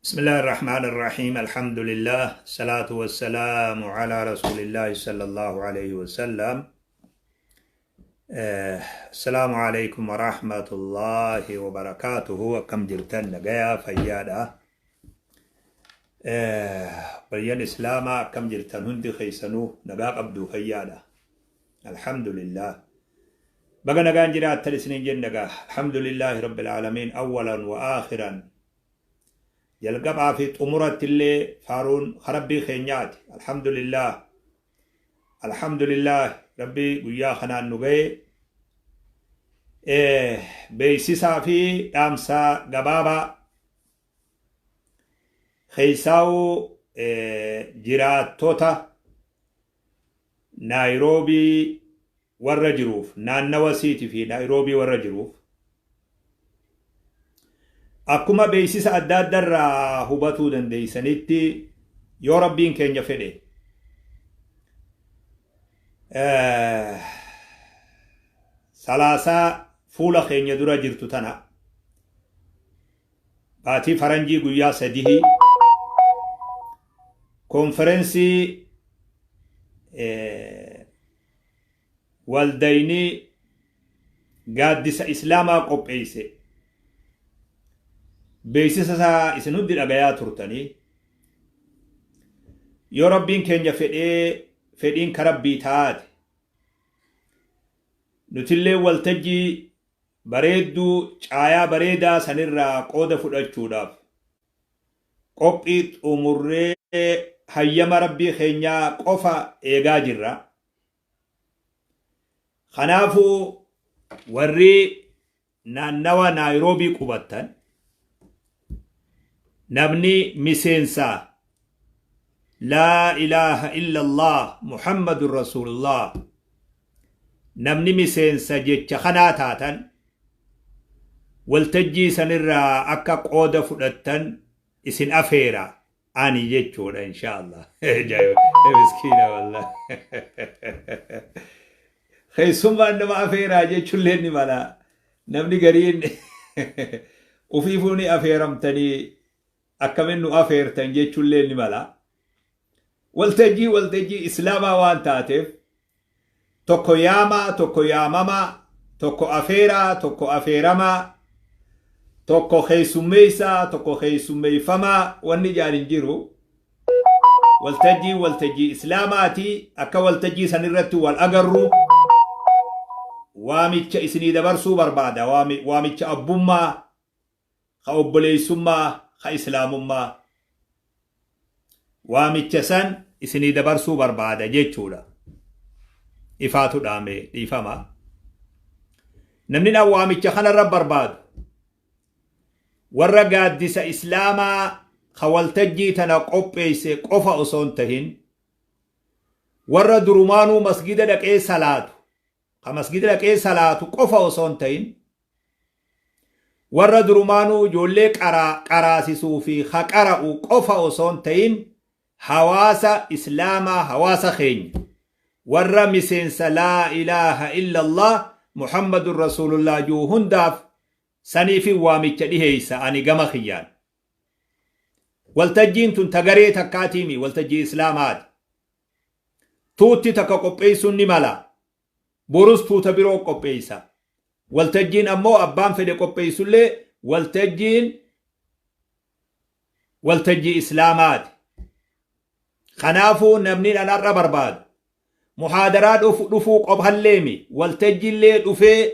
بسم الله الرحمن الرحيم الحمد لله الصلاة والسلام على رسول الله صلى الله عليه وسلم السلام عليكم ورحمة الله وبركاته وكم جرتن نجايا فيادا بيان إسلاما كم جرتن هندي خيسنو نجاق أبدو فيادا الحمد لله بقى نجان جرات تلسنين جن الحمد لله رب العالمين أولا وآخرا يلقب في أمورات اللي فارون خربي خينيات الحمد لله ربي ويا خنا نجي بيسيسا في أمسا جبابا خيساو جرات توتا نيروبي والرجروف نانوسيتي في نيروبي والرجروف أكما بيسيس أداد در هباتو دندي سنتي يو ربين كين يفده سلاسة فولا خين يدورا جرتو تنا باتي فرنجي قويا سديه كونفرنسي والديني قادس إسلاما قبئيسي بيسيسا إسنود الأغايا ترتني يو ربين كين فدين كربي تات نتلي والتجي بريدو چايا بريدا سنرى قود فدچوداف قبئت أمره حيام ربي خينيا قفا إيغا جرّا خنافو ورّي نانوا نيروبي قبطن نبني مسينسا لا إله إلا الله محمد رسول الله نبني مسينسا جيتش خناتاتا والتجي سنرى أكا قودة فلتن اسن أفيرا آني جيتشونا إن شاء الله جايو مسكينة والله خيسوم عندما أفيرا جيتشو ليني مالا نبني قرين وفيفوني أفيرمتني أكمنو أفير تنجي چولي نمالا والتجي إسلاما وان تاتف توكو ياما توكو ياماما توكو أفيرا توكو أفيرما توكو خيسوميسا توكو خيسوميفما واني جارين جيرو والتجي إسلاماتي أكا والتجي سنرتو والأقرو واميتش إسني دبرسو بربادا واميتش أبوما خأبوليسوما خا إسلامما وامتشسن إسني دبرسو بربادة جيتشولا إفاتو دامي إفاما نمنينا وامتشخنا رب برباد ورقاد ديسا إسلاما خوالتجي تنقوبيسي قفا أصون تهين ورى درمانو مسجد لك إيه صلاة مسجد لك إيه صلاة قفا أصون تهين ورّا درمانو جولي قراسسو في خقرأو قفا أصون تين حواسا إسلاما حواسا خين ورّا مسينس لا إله إلا الله محمد رسول الله جو هنداف سنيفي واميچ ديهيسا أني غم خيان والتجين تنتغري تكاتيمي والتجي إسلامات توتي تكا قبئيسو نمالا بورس توتا برو قبئيسا والتجين أمو أبان في قبيس اللي والتجي إسلامات خنافو نبني لنا برباد محاضرات رفوق أبها الليمي والتجي اللي دفي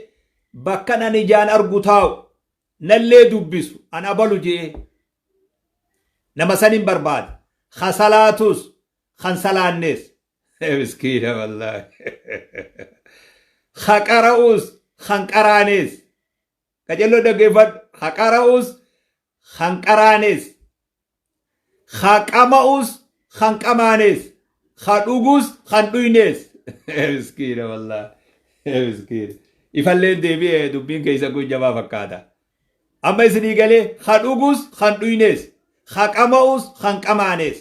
بكنا نجان أرغوتاو نالي دبسو أنا بلو جي نمسانين برباد خسالاتوس خنسالان نس مسكينة والله خقراؤوس خنقرانيس كجلو دغيفت خقراؤوس خنقرانيس خقماؤوس خنقمانيس خدوغوس خندوينيس مسكين والله مسكين يفلين ديبي دبين كيسا كو جواب فكاتا اما اسني قالي خدوغوس خندوينيس خقماؤوس خنقمانيس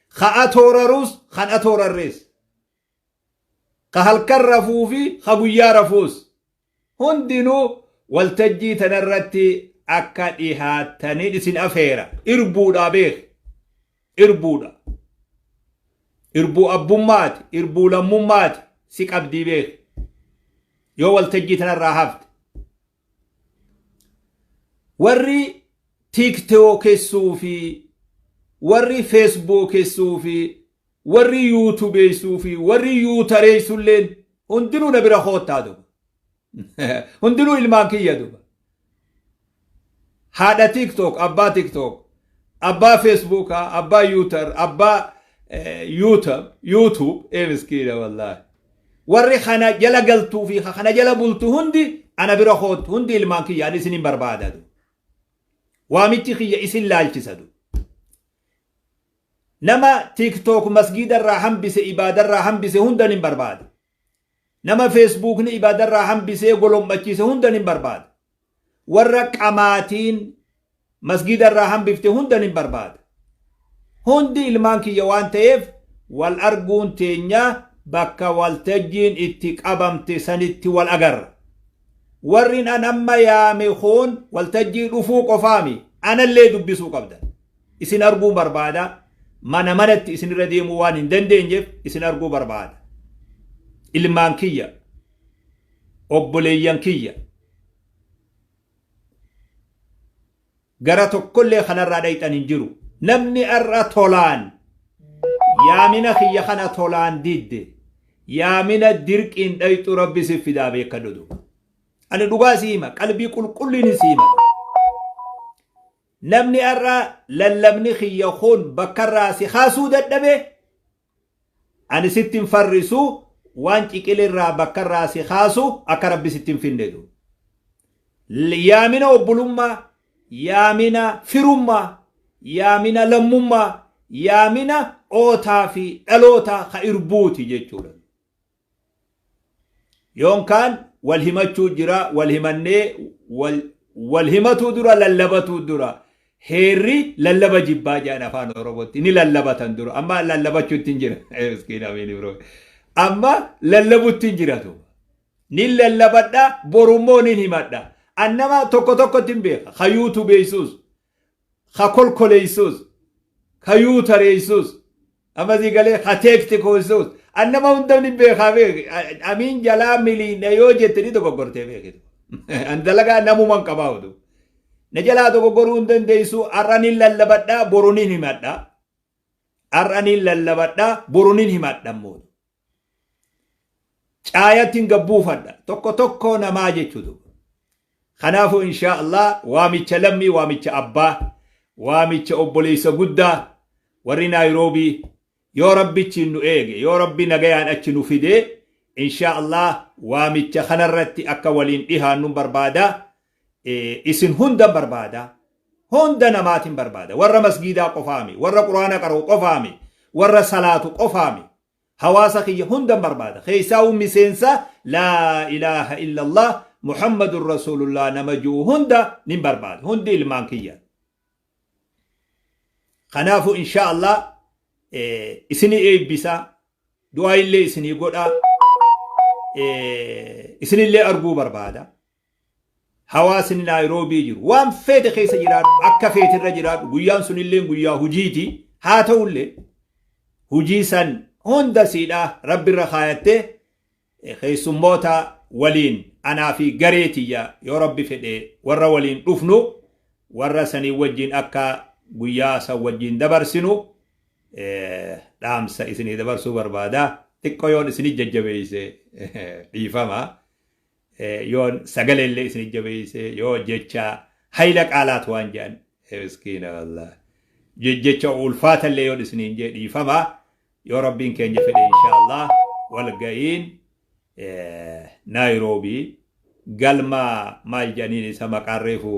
خاتورروس خناتورريس كهالكر رفوفي خبويا رفوس هندنو والتجي تنرتي akka dhihaatanii isin afeera irbuudha beek irbuudha irbuu abbummaati irbuu lammummaati si qabdii beek yoo waltajjii tanarraa hafte warri TikTok fi warri Facebook fi warri YouTube fi warri YouTube sulleen hundinuu na bira khootaa duba hundinuu ilmaan kiyya duba haadha TikTok abbaa Facebook abbaa YouTube abbaa YouTube miskiina wallahi warri khana jala galtuu fi khana jala bultu hundi ana bira khoot hundi ilmaan kiyya ani isinin barbaada du waamichi kiyya isin laalchisadu nama TikTok masjida irraa hambise ibaada irraa hambise hundan hin barbaada nama Facebook ni ibaada irraa hambise golommachiise hundan hin barbaada warra qamaatiin masjida irraa hambifte hundan hin barbaada hundi ilmaan kiyya waan ta'eef wal arguun teenya bakka waltajjiin itti qabamte sanitti wal agarra warrin an amma yaame khoon waltajjii dhufuu qofaami anallee dubbisuu qabdan isin arguu barbaada mana manatti isin irra deemuu waan hin dandeenyeef isin arguu barbaada ilmaan kiyya obboleeyyan kiyya gara tokkollee kanarraa dhayxan hin jiru namni arra tolaan yaamina kiyya kana tolaan didde yaamina dirqiin dhayxu rabbi si fidaa beeka dudu ani dhugaa siima qalbii qulqulliin siima namni arra lallabni kiyya khoon bakkarraa si khaasuu dadhabe ani sittin farrisu waan ciqilirraa bakkarraa si khaasu akka rabbi sittin findedu yaamina obbulummaa yaamina firummaa yaamina lammummaa yaamina ootaa fi dhaloota ka irbuuti jechuudha yoonkaan walhimachuu jira walhimannee walhimatu dura lallabatu dura heerri lallaba jibbaa jedhan afaan oromootti ni lallabatan dura amma lallabachuu ittiin jira miskiina amiin bro amma lallabutti hin jiratu ni lallabadha borummoo ni himadha annama tokko ittiin beeka ka YouTube beeysuus ka kolkoleeysuus ka yuutareeysuus amma zigalee ka teektikoysuus annama hundamni beekaa beek amiin jalaa miliina yoo jetteni dogoggortee beekitu andalagaa namuman qabaawdu نجلا دوغورون دنديسو ارانين للبدا بورونين همدا ارانين للبدا بورونين همدا مود چاياتين غبوفدا توكو نما جچودو خنافو ان شاء الله واميچ لمي واميچ ابا واميچ اوبوليس غودا وري نيروبي يا ربي تشنو ايغي يا ربي نغيان اچنو فيدي ان شاء الله واميچ خنرتي اكولين ديهانو بربادا isin hunda barbaada hunda namaatin barbaada warra masgidaa qofaami warra quraana qara'u qofaami warra salaatu qofaami hawaasa kiyya hunda barbaada keeysaa miseensa laa ilaaha illa allah muhammadur rasulullah namajuu hunda nin barbaada hundi ilmaan kiyya kanaafu insha allah isini eebbisa du'aa illee isini godha isinillee arguu barbaada hawaasni Nairobi jiru waan feete keessa jiraadhu akka feetirra jiraadhu guyyaan sunillee guyyaa hujiiti haa ta'ullee hujii san hunda siidhaa rabbirra kaayatte keessummoota waliin anaa fi gareetiyya yoo rabbi fedhe warra waliin dhufnu warra sanii wajjin akka guyyaa san wajjin dabarsinu dhaamsa isinii dabarsuu barbaada xiqqoo yoon isinii jajjabeeyse dhiifama yoon sagalellee isin jabeeyse yoo jecha hayla qaalaat waan jedhan miskiina wallah jecha ulfaatallee yoon isin dhiifama yoo rabbiin keenya fedhe inshallah wal ga'iin Nairobi galma maal jedhaniin isa maqaan reefu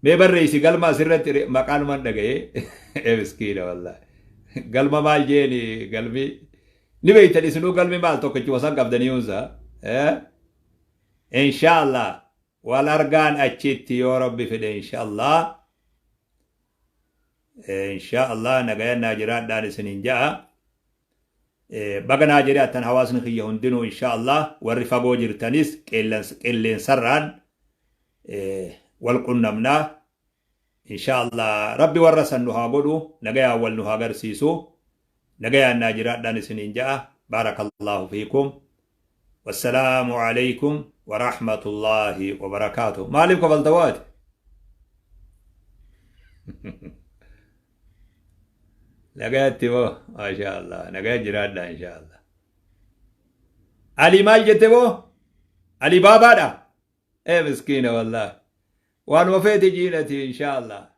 mee barreessi galma asirratti maqaan man dhagaye miskiina wallah galma maal jeeni galmi ni beeytan isinuu galmi maal tokkichi wasan qabdanii hunsa إن شاء الله والأرجان أشيت يا ربي في إن شاء الله إن شاء الله نجاي ناجرات دار سنين جاء بقى ناجرات تنحواس نخيه هندنو إن شاء الله والرفاقو جرتانيس كيلين سران والقنمنا إن شاء الله ربي ورسنها قولوا نجايا أولنها قرسيسو نجايا الناجرات دان سنين جاء بارك الله فيكم والسلام عليكم ورحمة الله وبركاته مالك قبل نجايا ما شاء الله نجايا جراد إن شاء الله علي مال جتبو علي بابا دا ايه مسكينة والله وان وفيت جينتي إن شاء الله